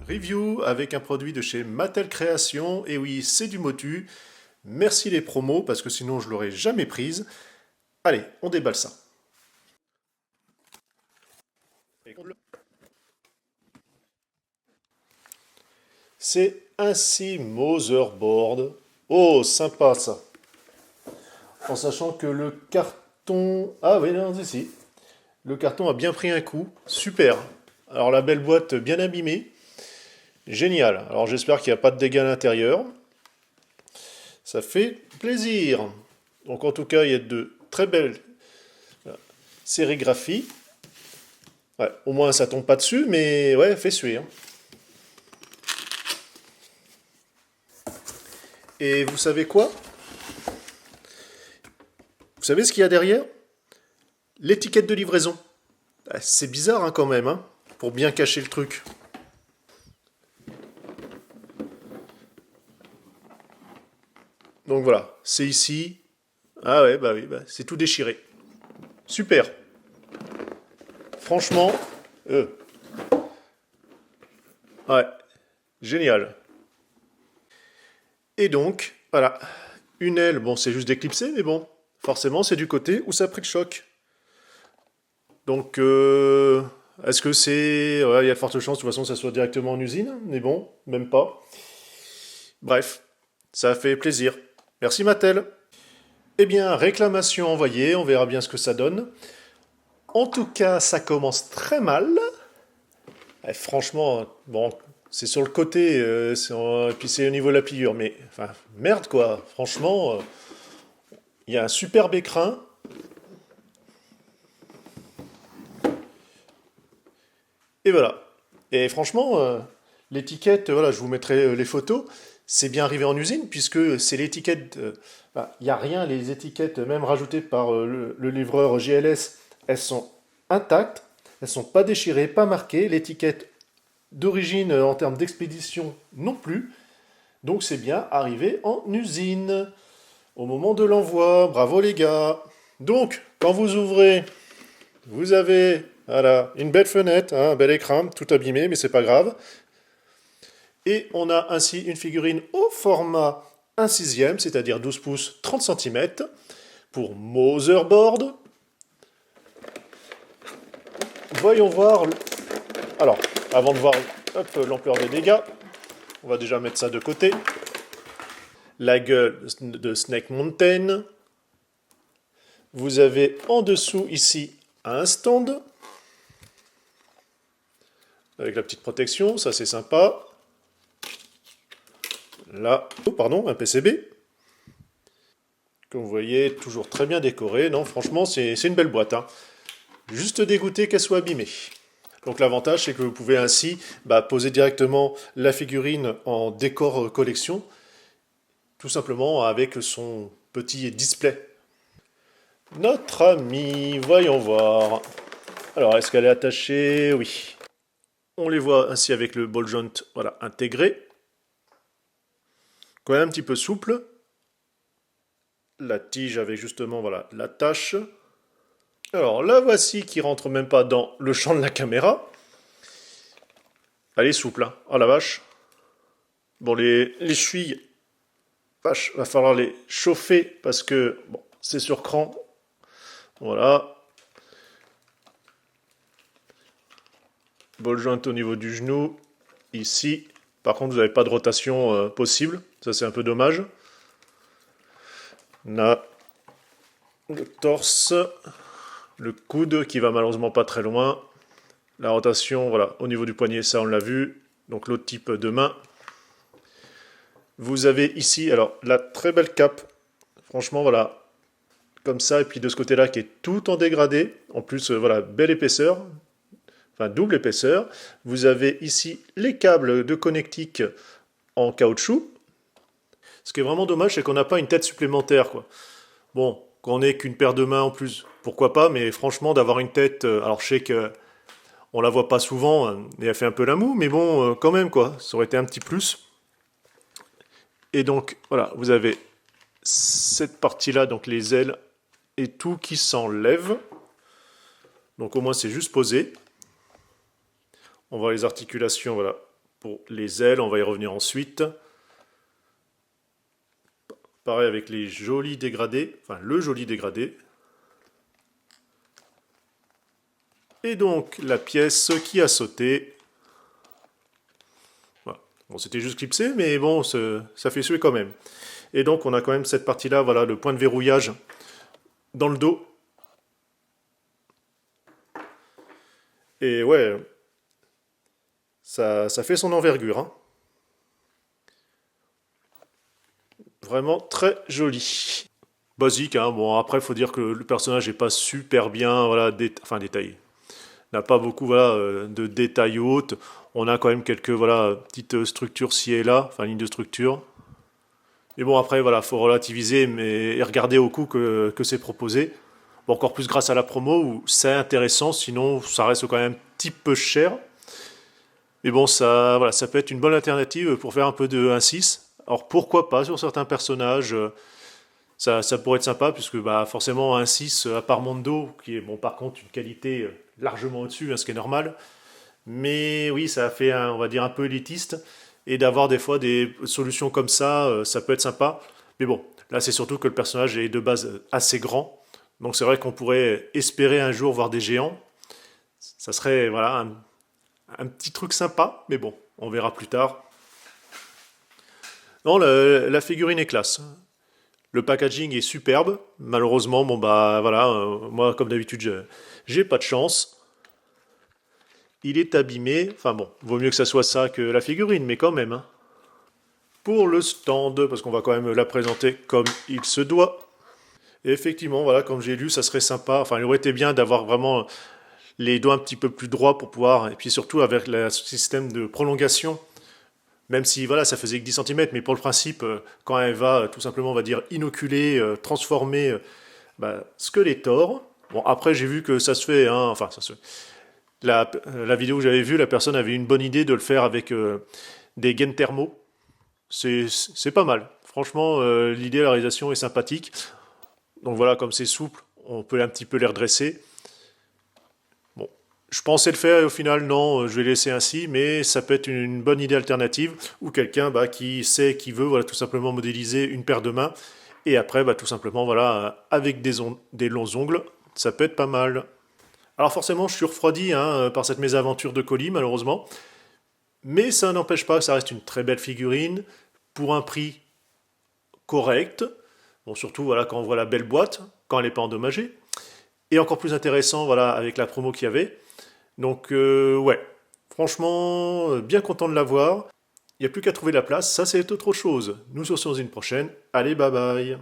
Review avec un produit de chez Mattel Création. Et oui, c'est du Motu. Merci les promos parce que sinon je l'aurais jamais prise. Allez, on déballe ça. C'est un Motherboard. Oh, sympa ça. En sachant que le carton... Ah oui, non, si. Le carton a bien pris un coup. Super. Alors la belle boîte bien abîmée. Génial. Alors j'espère qu'il n'y a pas de dégâts à l'intérieur. Ça fait plaisir. Donc en tout cas, il y a de très belles sérigraphies. Ouais, au moins ça tombe pas dessus, mais ouais, fait suer, hein. Et vous savez quoi? Vous savez ce qu'il y a derrière? L'étiquette de livraison. Ah, c'est bizarre hein, quand même, hein, pour bien cacher le truc. Donc voilà, c'est ici. Ah ouais, bah oui, bah, c'est tout déchiré. Super. Franchement, euh, ouais, génial. Et donc, voilà, une aile, bon, c'est juste déclipsé, mais bon, forcément, c'est du côté où ça a pris le choc. Donc, est-ce que c'est... Ouais, il y a de fortes chances, de toute façon, que ça soit directement en usine, mais bon, même pas. Bref, ça fait plaisir. Merci Mattel. Eh bien, réclamation envoyée, on verra bien ce que ça donne. En tout cas, ça commence très mal. Franchement, bon, c'est sur le côté, puis c'est au niveau de la pliure, mais enfin, merde quoi, franchement, il y a un superbe écrin. Et voilà. Et franchement, l'étiquette, voilà, je vous mettrai les photos, c'est bien arrivé en usine, puisque c'est l'étiquette, il n'y a rien, les étiquettes, même rajoutées par le livreur GLS, elles sont intactes, elles sont pas déchirées, pas marquées, l'étiquette d'origine en termes d'expédition non plus, donc c'est bien arrivé en usine, au moment de l'envoi, bravo les gars. Donc, quand vous ouvrez, vous avez voilà, une belle fenêtre, hein, un bel écran, tout abîmé, mais c'est pas grave. Et on a ainsi une figurine au format 1/6, c'est-à-dire 12 pouces 30 cm, pour Motherboard. Voyons voir... Alors, avant de voir l'ampleur des dégâts, on va déjà mettre ça de côté. La gueule de Snake Mountain. Vous avez en dessous ici un stand avec la petite protection, ça c'est sympa. Là, oh, pardon, un PCB. Comme vous voyez, toujours très bien décoré. Non, franchement, c'est une belle boîte, hein. Juste dégoûté qu'elle soit abîmée. Donc l'avantage, c'est que vous pouvez ainsi poser directement la figurine en décor collection, tout simplement avec son petit display. Notre ami, voyons voir. Alors, est-ce qu'elle est attachée? Oui. On les voit ainsi avec le ball joint voilà, intégré. Quand même un petit peu souple. La tige avec justement voilà, l'attache. Alors la voici qui rentre même pas dans le champ de la caméra. Elle est souple, hein. Oh la vache. Bon, les chevilles, vache, va falloir les chauffer parce que bon, c'est sur cran. Voilà. Ball joint au niveau du genou. Ici. Par contre, vous n'avez pas de rotation possible. Ça, c'est un peu dommage. On a le torse. Le coude qui va malheureusement pas très loin. La rotation, voilà, au niveau du poignet, ça on l'a vu. Donc l'autre type de main. Vous avez ici, alors, la très belle cape. Franchement, voilà, comme ça. Et puis de ce côté-là, qui est tout en dégradé. En plus, voilà, belle épaisseur. Enfin, double épaisseur. Vous avez ici les câbles de connectique en caoutchouc. Ce qui est vraiment dommage, c'est qu'on n'a pas une tête supplémentaire, quoi. Bon, qu'on ait qu'une paire de mains en plus, pourquoi pas, mais franchement, d'avoir une tête... alors, je sais que on la voit pas souvent, et elle fait un peu la moue, mais bon, quand même, quoi. Ça aurait été un petit plus. Et donc, voilà, vous avez cette partie-là, donc les ailes et tout qui s'enlève. Donc au moins, c'est juste posé. On voit les articulations, voilà, Pour les ailes, on va y revenir ensuite. Pareil avec les jolis dégradés, enfin le joli dégradé. Et donc la pièce qui a sauté. Voilà. Bon, c'était juste clipsé, mais bon, ça fait suer quand même. Et donc on a quand même cette partie-là, voilà, le point de verrouillage dans le dos. Et ouais, ça fait son envergure, hein. Vraiment très joli. Basique, hein. Bon, après, il faut dire que le personnage n'est pas super bien, voilà, enfin détaillé. N'a pas beaucoup, voilà, de détails hautes. On a quand même quelques, voilà, petites structures ci et là, enfin lignes de structure. Mais bon, après, voilà, faut relativiser mais, et regarder au coût que c'est proposé. Bon, encore plus grâce à la promo où c'est intéressant, sinon ça reste quand même un petit peu cher. Mais bon, ça, voilà, ça peut être une bonne alternative pour faire un peu de 1-6. Alors pourquoi pas sur certains personnages, ça pourrait être sympa, puisque bah, forcément 1-6, à part Mondo, qui est bon, par contre une qualité largement au-dessus, hein, ce qui est normal. Mais oui, ça fait, on va dire, un peu élitiste. Et d'avoir des fois des solutions comme ça peut être sympa. Mais bon, là c'est surtout que le personnage est de base assez grand. Donc c'est vrai qu'on pourrait espérer un jour voir des géants. Ça serait voilà, un petit truc sympa, mais bon, on verra plus tard. Non, la figurine est classe. Le packaging est superbe. Malheureusement, bon bah voilà, moi comme d'habitude, j'ai pas de chance. Il est abîmé. Enfin bon, vaut mieux que ça soit ça que la figurine, mais quand même, hein. Pour le stand, parce qu'on va quand même la présenter comme il se doit. Et effectivement, voilà, comme j'ai lu, ça serait sympa. Enfin, il aurait été bien d'avoir vraiment les doigts un petit peu plus droits pour pouvoir, et puis surtout avec le système de prolongation, même si voilà, ça faisait que 10 cm, mais pour le principe, quand elle va tout simplement, on va dire, inoculer, transformer bah, Skeletor. Bon, après, j'ai vu que ça se fait, hein, enfin, ça se fait. La vidéo que j'avais vue, la personne avait une bonne idée de le faire avec des gaines thermaux. C'est pas mal. Franchement, l'idée, la réalisation est sympathique. Donc voilà, comme c'est souple, on peut un petit peu les redresser. Bon, je pensais le faire et au final, non, je vais laisser ainsi, mais ça peut être une bonne idée alternative ou quelqu'un bah, qui sait, qui veut voilà, tout simplement modéliser une paire de mains et après, bah, tout simplement, voilà, avec des longs ongles, ça peut être pas mal. Alors forcément, je suis refroidi hein, par cette mésaventure de colis, malheureusement, mais ça n'empêche pas que ça reste une très belle figurine pour un prix correct. Bon, surtout voilà, quand on voit la belle boîte, quand elle n'est pas endommagée. Et encore plus intéressant, voilà, avec la promo qu'il y avait. Donc, ouais, franchement, bien content de l'avoir. Il n'y a plus qu'à trouver la place, ça c'est autre chose. Nous sur une prochaine. Allez, bye bye.